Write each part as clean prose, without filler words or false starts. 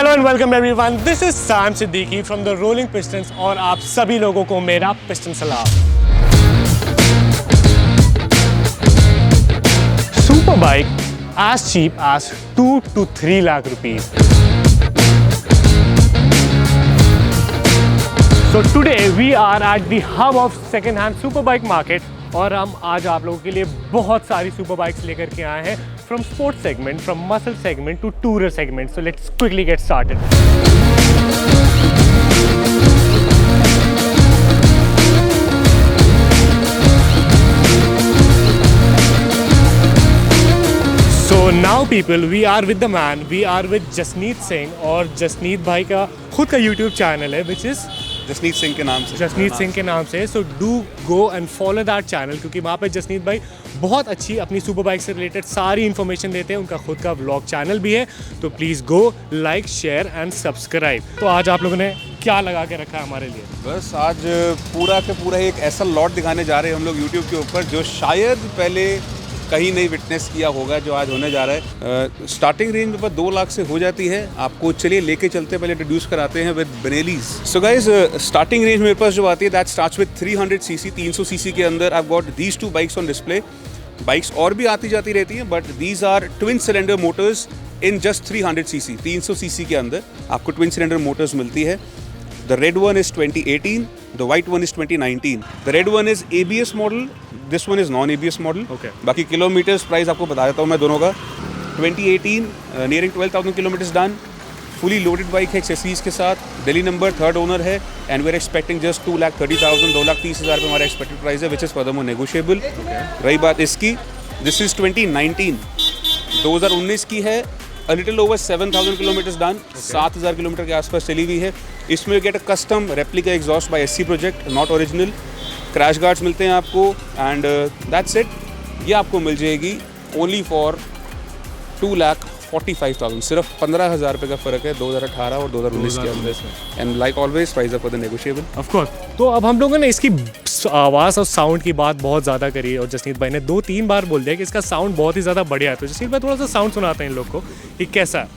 Hello and welcome everyone, this is Sam Siddiqui from the rolling pistons और आप सभी लोगों को मेरा पिस्टन सलाम। Super bike as cheap as 2 to 3 lakh rupees. So today we are at the hub of second hand super bike market और हम आज आप लोगों के लिए बहुत सारी सुपर बाइक्स लेकर के आए हैं from sports segment, from muscle segment to tourer segment. So let's quickly get started. So now people, we are with the man, we are with Jasneet Singh और जसनीत भाई का खुद का YouTube चैनल है which is जसनीत सिंह के नाम से। जसनीत सिंह के नाम से। So do go and follow that channel क्योंकि वहाँ पे जसनीत भाई बहुत अच्छी अपनी सुपर बाइक से रिलेटेड सारी इन्फॉर्मेशन देते हैं। उनका खुद का व्लॉग चैनल भी है, तो please go like share and subscribe. तो आज आप लोगों ने क्या लगा के रखा है हमारे लिए? बस आज पूरा के पूरा एक ऐसा लॉट दिखाने जा रहे हैं हम लोग यूट्यूब के ऊपर जो शायद पहले कहीं नहीं विटनेस किया होगा, जो आज होने जा रहा है। स्टार्टिंग रेंज में 2 लाख से हो जाती है। आपको चलिए लेके चलते, पहले इंट्रोड्यूस कराते हैं with Benellis. So guys, starting range मेरे पास जो आती है that starts with 300 CC. 300 CC के अंदर I got these 2 bikes on display. Bikes और भी आती जाती रहती हैं but these are twin cylinder motors in just 300 CC. 300 CC के अंदर आपको ट्विन सिलेंडर मोटर्स मिलती है। The red one is 2018, the white one is 2019. The red one is ABS model, this one is non-ABS model. Okay. बाकी kilometres price आपको बता देता हूँ मैं दोनों का। 2018 nearing 12,000 kilometers done, fully loaded bike है एक्सेसरीज के साथ। दिल्ली नंबर, 3rd ओनर है and we are expecting just 2,30,000, 2,30,000 पे हमारा एक्सपेक्टेड प्राइस है विच इज़ फर्दरमोर नेगोशिएबल। रही बात इसकी, दिस इज 2019, 2019 की है। A little over 7,000 kilometers done, 7,000 kilometre के आसपास चली हुई है। इसमें get a custom replica exhaust by SC project, not original. Crash guards मिलते हैं आपको एंड दैट्स इट। ये आपको मिल जाएगी ओनली फॉर 2,45,000। सिर्फ 15,000 रुपये का फ़र्क है 2018 और 2019 के अंदर। And like always price up for the negotiable of course. तो अब हम लोगों ने इसकी आवाज़ और साउंड की बात बहुत ज़्यादा करी और जसनीत भाई ने 2-3 बार बोल दिया कि इसका साउंड बहुत ही ज़्यादा बढ़िया है। तो जसनीत भाई थोड़ा सा साउंड सुनाते हैं इन लोग को, ये कैसा है?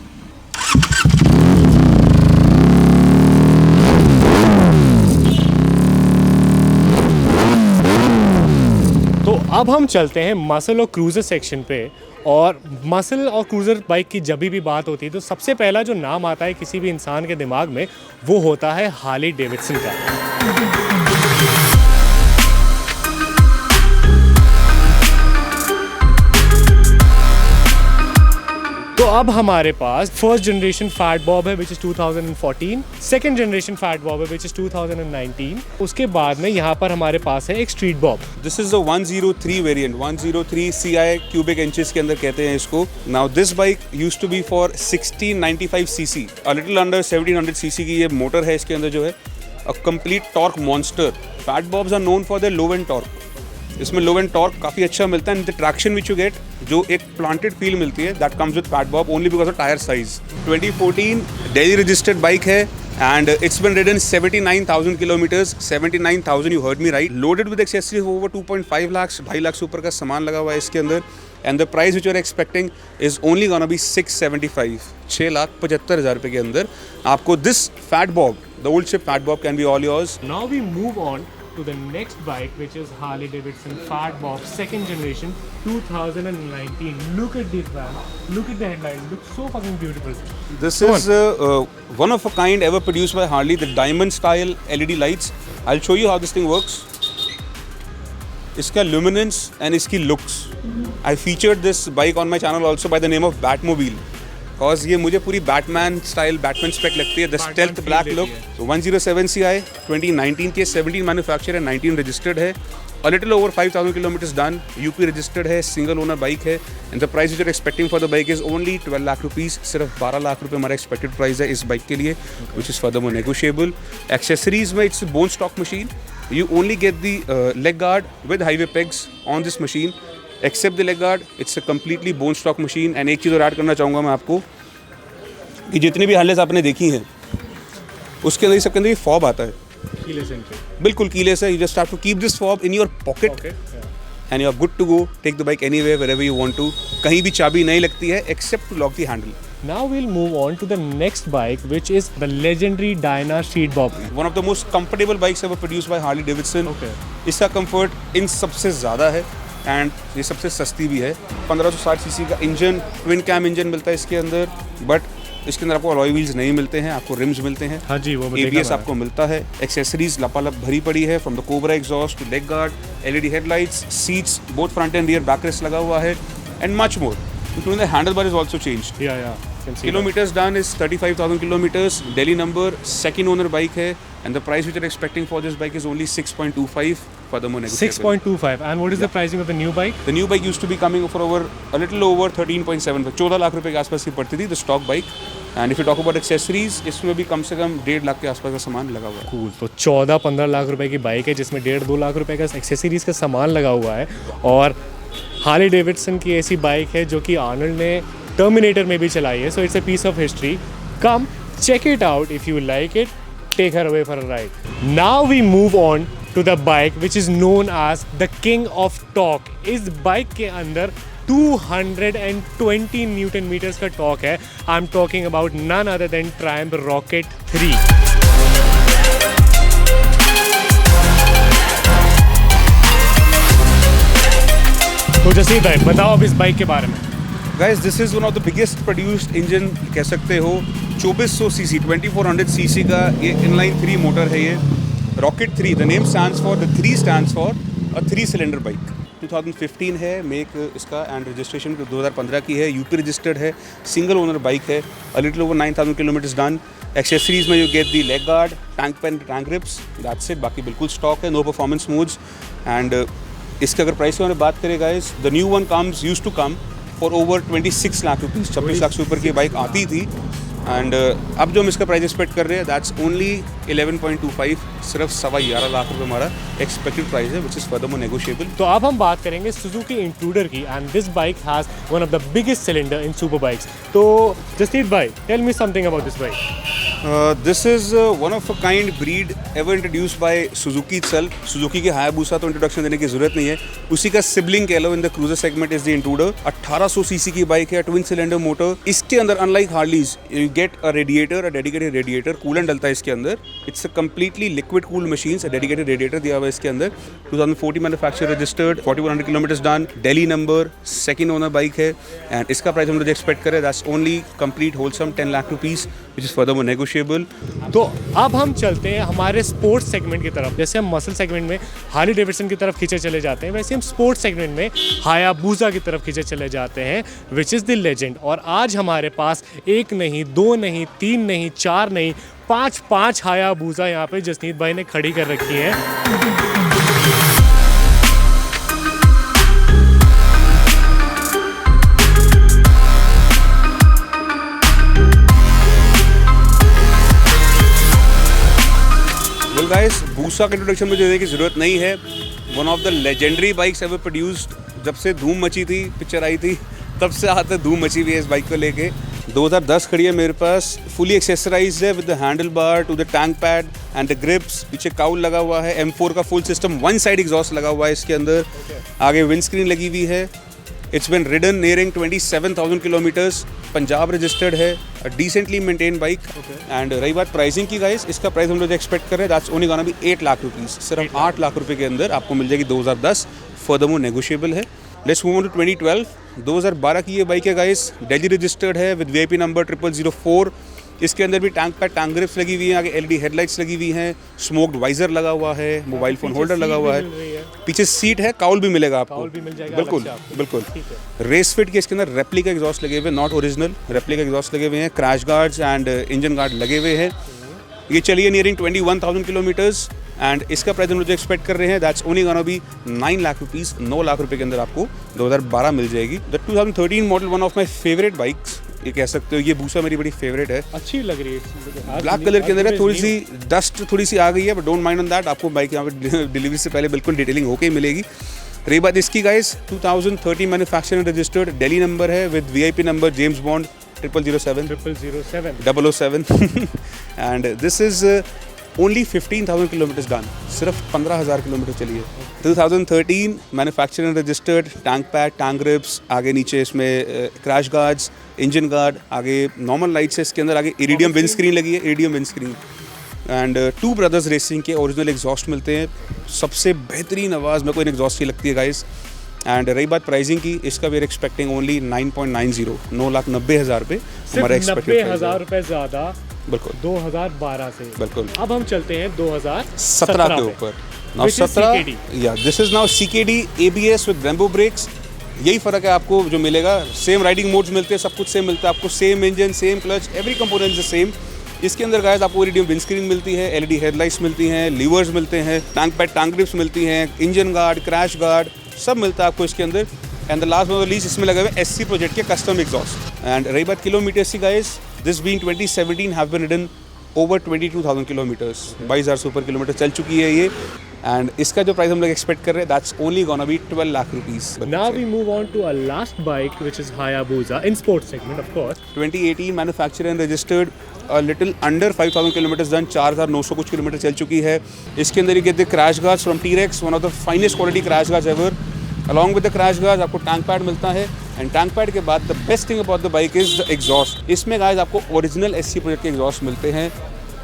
तो अब हम चलते हैं मसल और क्रूज़र सेक्शन पे। और मसल और क्रूज़र बाइक की जब भी बात होती है तो सबसे पहला जो नाम आता है किसी भी इंसान के दिमाग में वो होता है हार्ली डेविडसन का। तो अब हमारे पास फर्स्ट जनरेशन फैट बॉब है which is 2014, second generation fat Bob है विच इज़ 2019। उसके बाद में यहाँ पर हमारे पास है एक street bob. This is the 103 variant, 103 CI cubic inches के अंदर कहते हैं इसको। Now this bike used to be for 1695 CC, a little under 1700 CC की ये मोटर है इसके अंदर जो है। A complete torque monster. Fat bobs are known for their low end torque. इसमें लो एंड टॉर्क काफ़ी अच्छा मिलता है and the traction which you get, जो एक प्लांटेड फील मिलती है, that comes with Fat Bob only because of tyre size. 2014 Delhi registered bike है and it's been ridden 79,000 kilometres. 79,000, you heard me right. Loaded with accessories over 2.5 lakh, 2.5 lakh से ऊपर का सामान लगा हुआ है इसके अंदर। And the price which you are expecting is only gonna be 675, 6,75,000 रुपये के अंदर आपको this Fat Bob, the old ship fat bob can be all yours. Now we move on to the next bike which is Harley Davidson Fat Bob second generation 2019. Look at this man, look at the headline, looks so fucking beautiful. This is one of a kind ever produced by Harley, the diamond style LED lights. I'll show you how this thing works. इसका luminance and इसकी looks. I featured this bike on my channel also by the name of Batmobile. Cause ये मुझे पूरी Batman style, Batman spec लगती है। The stealth black look. 107 CI 2019 के 17 manufacture है, 19 registered है। A little over 5,000 kilometres done. UP registered है, single owner bike है and the price you are expecting for the bike is only 12 lakh rupees. सिर्फ 12 लाख रुपये हमारा एक्सपेक्टेड प्राइस है इस बाइक के लिए which is furthermore negotiable. Accessories में it's bone stock machine. You only get the leg guard with highway pegs on this machine. Except the leg guard, it's a completely bone stock machine. And एक चीज़ और add करना चाहूँगा मैं आपको कि जितनी भी हार्लेस आपने देखी हैं उसके अंदर सबके अंदर ये फॉब आता है। बिल्कुल कीलेस है। You just have to keep this fob in your pocket and you are good to go, take the bike anywhere wherever you want to. कहीं भी चाबी नहीं लगती है except to lock the handle. Now we'll move on to the next bike, which is the legendary Dyna Street Bob. One of the most comfortable bikes ever produced by Harley Davidson. Okay. इसका comfort in सबसे ज़्यादा है and ये सबसे सस्ती भी है। 1560 CC का इंजन, ट्विन कैम इंजन मिलता है इसके अंदर, बट इसके अंदर आपको अलॉय व्हील्स नहीं मिलते हैं, आपको रिम्स मिलते हैं। हाँ जी, वो ABS आपको मिलता है। एक्सेसरीज लपालप भरी पड़ी है, from the cobra exhaust to leg guard, LED headlights, seats both front and rear, backrest लगा हुआ है and much more. Including the handle bar is also changed. या Kilometers done is 35,000 kilometers. Delhi number, second owner bike है, and the price which you're expecting for this bike is only 6.25. Furthermore negotiable. 6.25. And what is the pricing of the new bike? The new bike used to be coming for a little over 13.7, 14 lakh रुपए के आसपास की पड़ती थी, the stock bike. And if you talk about accessories, इसमें भी कम से कम 1.5 लाख के आसपास का सामान लगा हुआ है। Cool. तो 14-15 लाख रुपए की बाइक है जिसमें 1.5-2 लाख रुपए का एक्सेसरीज का सामान लगा हुआ है, और हार्ली डेविडसन की ऐसी बाइक है जो कि आर्नल्ड ने टर्मिनेटर में भी चलाई है। So it's a piece of history. Come check it out, if you like it take her away for a ride. Now we move on to the bike which is known as the king of torque. इस bike के अंदर 220 newton metres का torque है। I am talking about none other than Triumph Rocket 3। तो जसीर भाई बताओ अब इस बाइक के बारे में। Guys, this is one of the biggest produced engine कह सकते हो। 2400 सीसी 2400 सीसी का ये इनलाइन 3 मोटर है। ये rocket 3, the name stands for, the 3 stands for a 3 cylinder bike. 2015 है मेक इसका, एंड रजिस्ट्रेशन 2015 की है, यूपी रजिस्टर्ड है, सिंगल ओनर बाइक है। A little over 9000 kilometres done. Accessories में you get the leg guard, tank pen, tank grips, that's it. बाकी बिल्कुल stock है, नो परफॉर्मेंस मोड्स। एंड इसके अगर प्राइस की बात करें guys, the new one comes used to come for over 26 lakh rupees, 26 lakh से ऊपर की बाइक आती थी। एंड अब जो हम इसका प्राइस एक्सपेक्ट कर रहे हैं दैट्स ओनली 11.25, सिर्फ 11.25 लाख रुपये हमारा एक्सपेक्टेड प्राइस है, विच इज़ फर्दरमोर नेगोशिएबल। तो अब हम बात करेंगे सुजुकी इंट्रूडर की, and this bike has one of the biggest cylinder in super bikes. तो जसनीत भाई, tell me something about this bike. This is one of a kind breed ever introduced by Suzuki itself। Suzuki के Hayabusa तो introduction देने की जरूरत नहीं है, उसी का सिबलिंग कह लो in the cruiser segment is the Intruder. 1800 CC की बाइक है, ट्विन सिलेंडर मोटर। इसके अंदर unlike Harleys you get a radiator, a dedicated radiator, coolant डलता है इसके अंदर। It's a completely liquid cooled machine, dedicated radiator दिया हुआ है इसके अंदर। 2040 manufacture registered, 4100 kilometres done, Delhi number, second owner bike है। एंड इसका प्राइस हम लोग एक्सपेक्ट करें that's only complete wholesome 10 lakh rupees, which is furthermore negotiable. तो अब हम चलते हैं हमारे स्पोर्ट्स सेगमेंट की तरफ। जैसे हम मसल सेगमेंट में हार्ली डेविडसन की तरफ खींचे चले जाते हैं, वैसे हम स्पोर्ट्स सेगमेंट में हायाबुसा की तरफ खींचे चले जाते हैं, विच इज़ द लेजेंड। और आज हमारे पास 1 नहीं, 2 नहीं, 3 नहीं, 4 नहीं, 5 हायाबुसा यहाँ पे जसनीत भाई ने खड़ी कर रखी है। वेल गाइस, बूसा का इंट्रोडक्शन मुझे देने की ज़रूरत नहीं है। One of the legendary bikes ever produced. जब से धूम मची थी, पिक्चर आई थी, तब से आता धूम मची हुई है इस बाइक को लेके। 2010 खड़ी है मेरे पास, फुली एक्सेसराइज्ड है with the handle bar to the tank pad and the grips. पीछे काउल लगा हुआ है, M4 का फुल सिस्टम, 1 साइड एग्जॉस्ट लगा हुआ है इसके अंदर। आगे विंड स्क्रीन लगी हुई है। It's been ridden nearing 27,000 kilometres, Punjab registered है, डिसेंटली मेंटेन बाइक। एंड रही बात प्राइसिंग की गाइस, इसका प्राइस हम लोग एक्सपेक्ट कर रहे हैं that's only gonna B 8 lakh rupees, सिर्फ 8 लाख रुपए के अंदर आपको मिल जाएगी 2010, फर्दरमोर नेगोशिएबल है। Let's move on to 2012। 2012 की ये बाइक है गाइस, दिल्ली रजिस्टर्ड है विद VIP नंबर 0004। इसके अंदर भी टैंक पैड, टैंक ग्रिप्स लगी हुई है, आगे LED हेडलाइट्स लगी हुई हैं, स्मोक्ड वाइजर लगा हुआ है, मोबाइल फोन होल्डर लगा हुआ है, पीछे सीट है, काउल भी मिलेगा आपको, काउल भी मिल जाएगा बिल्कुल बिल्कुल। रेस फिट के इसके अंदर रेप्लिका एग्जॉस्ट लगे हुए, नॉट ओरिजिनल, रेप्लिका एग्जॉस्ट लगे हुए हैं, crash guards and engine guard लगे हुए हैं। ये चलिए नियरिंग 21,000 किलोमीटर्स एंड इसका प्राइस हम लोग एक्सपेक्ट कर रहे हैं that's only gonna B 9 lakh rupees, 9 lakh रुपए के अंदर आपको 2012 मिल जाएगी। The 2013 model, one of my favourite bikes ये कह सकते हो। ये बूसा मेरी बड़ी फेवरेट है, अच्छी लग रही है, ब्लैक कलर के अंदर है, थोड़ी सी डस्ट थोड़ी सी आ गई है, but don't mind on that. आपको बाइक यहाँ पे डिलीवरी से पहले बिल्कुल डिटेलिंग होके ही मिलेगी। रही बात इसकी guys, 2013 manufacturing registered, Delhi number है with VIP number James Bond 007 and this is only 15,000 kilometres done, सिर्फ 15,000 किलोमीटर चली है। 2013 manufacturing registered, tank pad, tank grips, आगे नीचे इसमें क्रैश गार्ड्स, इंजन गार्ड, आगे नॉर्मल लाइट्स है इसके अंदर, आगे इरिडियम विंड स्क्रीन लगी है, iridium windscreen and Two Brothers Racing के ओरिजिनल एग्जॉस्ट मिलते हैं। सबसे बेहतरीन आवाज़ मेरे को इन एग्जॉस्ट की लगती है गाइस। एंड रही बात प्राइसिंग की, इसका वी आर एक्सपेक्टिंग ओनली 9.90, 9,90,000 रुपये हमारा एक्सपेक्टेड 90,000 रुपये ज़्यादा बिल्कुल 2012 से। बिल्कुल अब हम चलते हैं 17 के ऊपर। Now Which is 17 CKD. या this is now CKD ABS with Brembo brakes. यही फ़र्क है आपको जो मिलेगा। सेम राइडिंग मोड्स मिलते हैं, सब कुछ सेम मिलता है आपको, same engine, same clutch, every component is same. इसके अंदर गाइस आपको इरिडियम विंडस्क्रीन मिलती है, LED हेडलाइट्स मिलती हैं, लीवर्स मिलते हैं, टैंक पैड टैंक ग्रिप्स मिलती हैं, इंजन गार्ड, क्रैश गार्ड सब मिलता है आपको इसके अंदर। And the last but least इसमें लगे हुए SC प्रोजेक्ट के कस्टम एग्जॉस्ट। एंड रही बात किलोमीटर्स की guys, this being 2017 have been ridden over 22,000 kilometres, 22,000 से ऊपर किलोमीटर चल चुकी है ये। एंड इसका जो प्राइस हम लोग एक्सपेक्ट कर रहे हैं that's only gonna B 12 lakh rupees. Now we move on to our last bike, which is Hayabusa in sports segment, of course. 2018 manufacture and registered, little under 5,000 kilometres done, 4,900 कुछ kilometre चल चुकी है। इसके अंदर ये the crash guards from T-Rex, one of the finest quality crash guards ever. Along with the crash guards आपको tank pad मिलता है। एंड टैंक पैड के बाद the best thing about the bike is the exhaust. इसमें guys आपको original SC project के exhaust मिलते हैं,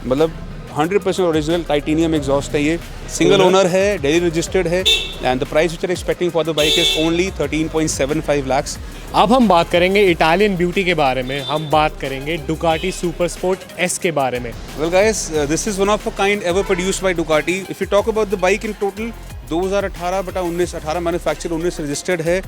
मतलब 100% ओरिजिनल टाइटेनियम एग्जॉस्ट है ये। सिंगल ओनर है, दिल्ली रजिस्टर्ड है। And the price which are expecting for the bike is only 13.75 lakhs। अब हम बात करेंगे इटालियन ब्यूटी के बारे में, हम बात करेंगे Ducati Super Sport S के बारे में। Well guys, this is one of a kind ever produced by Ducati. If you talk about the bike in total, 2018/19, 18 manufacture, 19 registered है।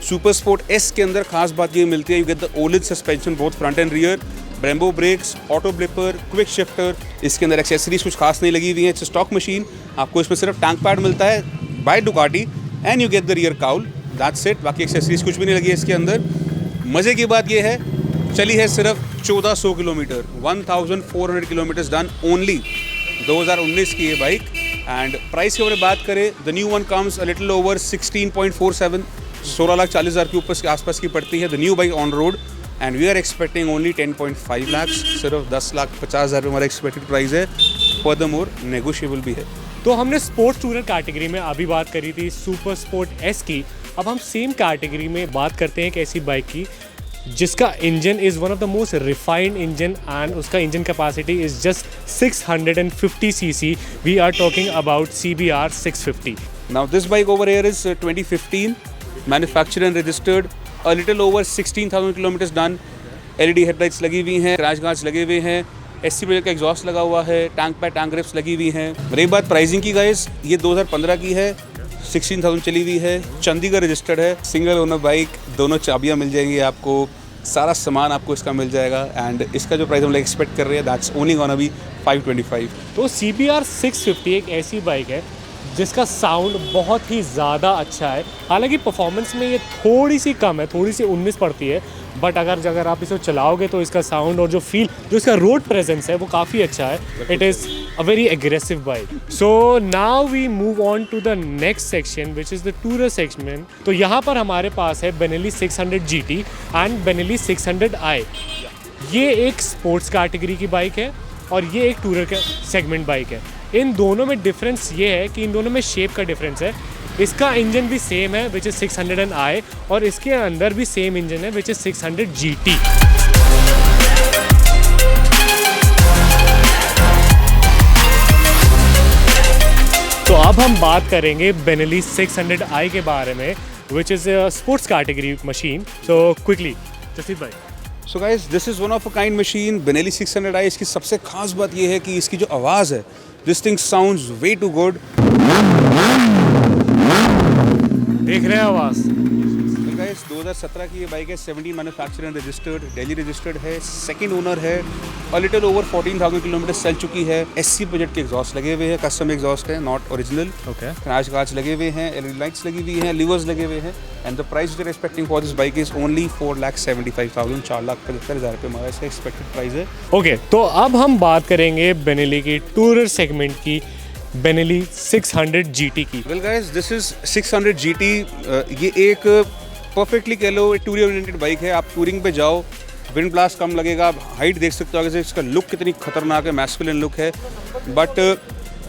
सुपर स्पोर्ट S के अंदर खास बात ये मिलती है, you get the OLED suspension both front and rear, Brembo brakes, auto blipper, quick shifter. इसके अंदर एक्सेसरीज कुछ खास नहीं लगी हुई है, इट्स स्टॉक मशीन। आपको इसमें सिर्फ टैंक पैड मिलता है by Ducati and you get the rear cowl, that's it. बाकी एक्सेसरीज कुछ भी नहीं लगी है इसके अंदर। मज़े की बात ये है, चली है सिर्फ 1400 किलोमीटर, 1400 किलोमीटर्स डन ओनली। 2019 की ये बाइक। एंड प्राइस की अगर बात करें, the new one comes a little over 16.47, 16,40,000 के ऊपर के आसपास की पड़ती है the new bike on road. And we are expecting only 10.5 lakhs, सिर्फ 10,50,000 हमारा एक्सपेक्टेड प्राइस है। फर्दर मोर नेगोशिएबल भी है। तो हमने स्पोर्ट्स टूरर कैटेगरी में अभी बात करी थी सुपर स्पोर्ट S की। अब हम सेम कैटेगरी में बात करते हैं एक ऐसी बाइक की जिसका engine is one of the most refined engine and उसका engine capacity is just 650 cc। We are talking about CBR 650। Now this bike over here is 2015 manufacture and registered, a little over 16,000 kilometres done. LED headlights लगी हुई हैं, crash guards लगे हुए हैं, SC project का exhaust लगा हुआ है, टैंक पैड टैंक ग्रिप्स लगी हुई हैं। रही बात प्राइसिंग की गाइस, ये 2015 की है, 16,000 चली हुई है, चंडीगढ़ रजिस्टर्ड है, सिंगल ओनर बाइक, दोनों चाबियाँ मिल जाएंगी आपको, सारा सामान आपको इसका मिल जाएगा। एंड इसका जो प्राइस हम लोग एक्सपेक्ट कर रहे हैं दैट्स ओनली गोना बी 525। तो CBR 650 एक ऐसी बाइक है जिसका साउंड बहुत ही ज़्यादा अच्छा है। हालांकि परफॉर्मेंस में ये थोड़ी सी कम है, थोड़ी सी 19 पड़ती है, बट अगर आप इसे चलाओगे तो इसका साउंड और जो फील, जो इसका रोड प्रेजेंस है वो काफ़ी अच्छा है। It is a very aggressive bike. So now we move on to the next section which is the tourer section. तो यहाँ पर हमारे पास है Benelli 600 GT and Benelli 600i। ये एक स्पोर्ट्स कैटेगरी की बाइक है और ये एक टूरर का सेगमेंट बाइक है। इन दोनों में डिफरेंस ये है कि इन दोनों में शेप का डिफरेंस है। इसका इंजन भी सेम है विच इज़ 600i और इसके अंदर भी सेम इंजन है विच इज़ 600 GT। तो अब हम बात करेंगे Benelli 600i के बारे में which is sports category machine. So quickly Jasveet भाई। So guys, this is one of a kind machine Benelli 600i। इसकी सबसे खास बात ये है कि इसकी जो आवाज़ है, this thing sounds way too good. देख रहे हैं आवाज़। गाइस 2017 की ये बाइक है, 17 manufacture and registered, Delhi registered है, सेकंड ओनर है, अ लिटिल ओवर 14,000 किलोमीटर चल चुकी है। SC प्रोजेक्ट के एग्जॉस्ट लगे हुए हैं, कस्टम एग्जॉस्ट है, not original. Okay. Crash guards लगे हुए हैं, LED लाइट्स लगी हुई हैं, लीवर्स लगे हुए हैं। And the price we are expecting for this bike is only 4,75,000, 4,75,000 रुपये हमारा इसका एक्सपेक्टेड प्राइस है। ओके, तो अब हम बात करेंगे Benelli की टूरर सेगमेंट की, Benelli 600 GT की। Well guys, this is 600 GT। ये एक परफेक्टली कह लो टूरिंग ओरिएंटेड बाइक है। आप टूरिंग पे जाओ, विंड ब्लास्ट कम लगेगा, आप हाइट देख सकते हो आगे से, इसका लुक कितनी खतरनाक है, मैस्कुलिन लुक है। बट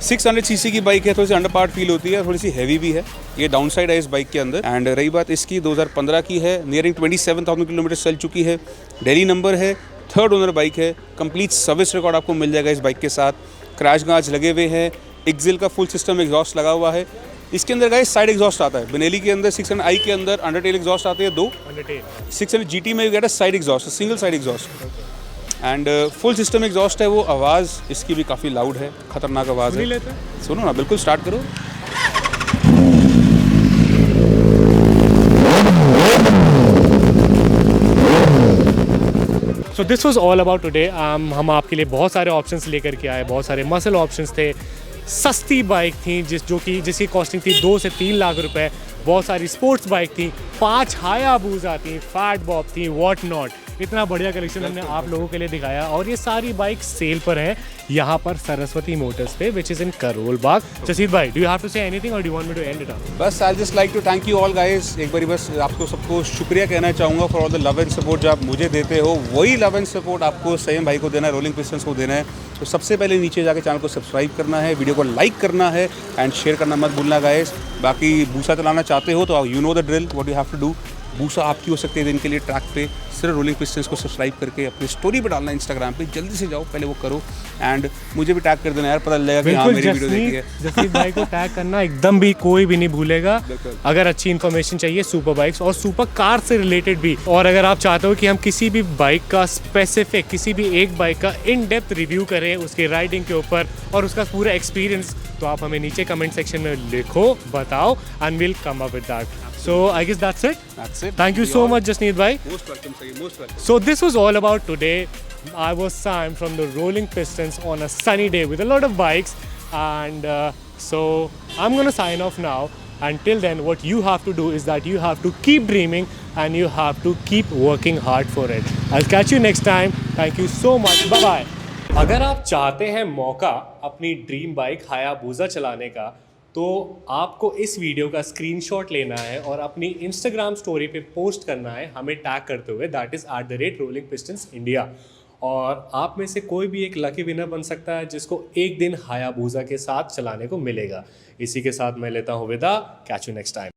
600 सीसी की बाइक है, थोड़ी सी अंडर पार्ट फील होती है, थोड़ी सी हैवी भी है, ये डाउन साइड है इस बाइक के अंदर। एंड रही बात इसकी 2015 की है, नियरिंग 27,000 किलोमीटर चल चुकी है, दिल्ली नंबर है, 3rd ओनर बाइक है, कंप्लीट सर्विस रिकॉर्ड आपको मिल जाएगा इस बाइक के साथ, क्रैश गार्ड्स लगे हुए हैं, एक्सिल का फुल सिस्टम एग्जॉस्ट लगा हुआ है। इसके अंदर गाइस साइड एग्जॉस्ट आता है, बेनेली के अंदर 600i के अंदर अंडरटेल एग्जॉस्ट आते हैं 2, 600 GT में you get a side exhaust, single side exhaust and full system exhaust है। वो आवाज़ इसकी भी काफ़ी लाउड है, खतरनाक आवाज़ है, सुनो ना, बिल्कुल स्टार्ट करो। So this was all about today. हम आपके लिए बहुत सारे ऑप्शंस लेकर के आए, बहुत सारे मसल ऑप्शंस थे, सस्ती बाइक थी जिसकी कॉस्टिंग थी 2 से 3 लाख रुपए, बहुत सारी स्पोर्ट्स बाइक थी, 5 हायाबूजा थी, फैट बॉब थी, वॉट नॉट। इतना बढ़िया कलेक्शन हमने आप लोगों के लिए दिखाया और ये सारी बाइक सेल पर है यहाँ पर सरस्वती मोटर्स पे, which is in Karol Bagh. Jasid भाई, do you have to say anything और do you want me to end it up? बस I just like to thank you all guys, एक बारी बस आपको सबको शुक्रिया कहना चाहूँगा for all the love and support जो आप मुझे देते हो, वही लव एंड सपोर्ट आपको सैम भाई को देना है, रोलिंग पिस्टन्स को देना है। तो सबसे पहले नीचे जाकर चैनल को सब्सक्राइब करना है, वीडियो को लाइक करना है एंड शेयर करना मत भूलना गाइस। बाकी बूसा चलाना चाहते हो तो you know the drill, what you have to do. Busa आपकी हो सकती है दिन के लिए ट्रैक पे, सिर्फ रोलिंग पिस्टन्स को सब्सक्राइब करके अपनी स्टोरी पे डालना इंस्टाग्राम पे, जल्दी से जाओ, पहले वो करो एंड मुझे भी टैग कर देना यार, पता लगेगा कि हाँ मेरी वीडियो देखी है। जसमीत भाई को टैग करना एकदम भी कोई भी नहीं भूलेगा। अगर अच्छी इन्फॉर्मेशन चाहिए सुपर बाइक्स और सुपर कार से रिलेटेड भी, और अगर आप चाहते हो कि हम किसी भी बाइक का स्पेसिफिक, किसी भी एक बाइक का इन डेप्थ रिव्यू करें उसके राइडिंग के ऊपर और उसका पूरा एक्सपीरियंस, तो आप हमें नीचे कमेंट सेक्शन में लिखो, बताओ and will come up with that. So I guess that's it. That's it. Thank you so much, Jasneet bhai. Most welcome, sir. Most welcome. So this was all about today. I was Sam from the Rolling Pistons on a sunny day with a lot of bikes, and so I'm gonna sign off now. Until then, what you have to do is that you have to keep dreaming and you have to keep working hard for it. I'll catch you next time. Thank you so much. Bye bye. अगर आप चाहते हैं मौका अपनी dream bike Hayabusa चलाने का, तो आपको इस वीडियो का स्क्रीनशॉट लेना है और अपनी इंस्टाग्राम स्टोरी पे पोस्ट करना है हमें टैग करते हुए, दैट इज़ @RollingPistonsIndia। और आप में से कोई भी एक लकी विनर बन सकता है जिसको एक दिन हायाबूजा के साथ चलाने को मिलेगा। इसी के साथ मैं लेता हूँ विदा। Catch you next time.